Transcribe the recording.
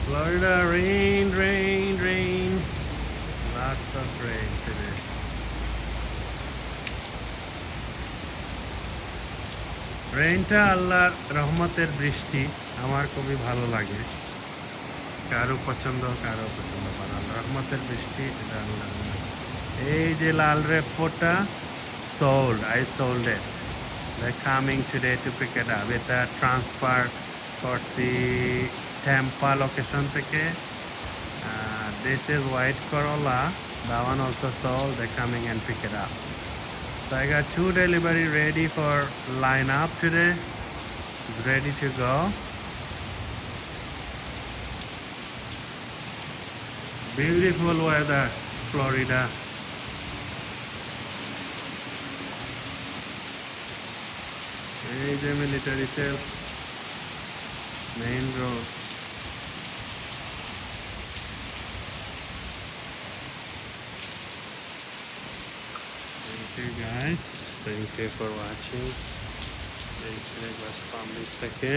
Florida, rain, rain, rain. Lots of rain today. রেইনটা আল্লাহর রহমতের বৃষ্টি আমার খুবই ভালো লাগে। কারো পছন্দ কারো পছন্দ করে না। রহমতের বৃষ্টি এটা আল্লাহ। এই যে লাল রেপোটা sold. I sold it. They're coming today to pick it up. It's a transfer করছি Tampa location থেকে। This is white Corolla. That one also sold. They're coming and pick it up. So I got 2 delivery ready for line up today. It's ready to go. Beautiful weather, Florida. এই যে military cell main road. Thank you guys. Thank you for watching. এই ছিল glass farm থেকে।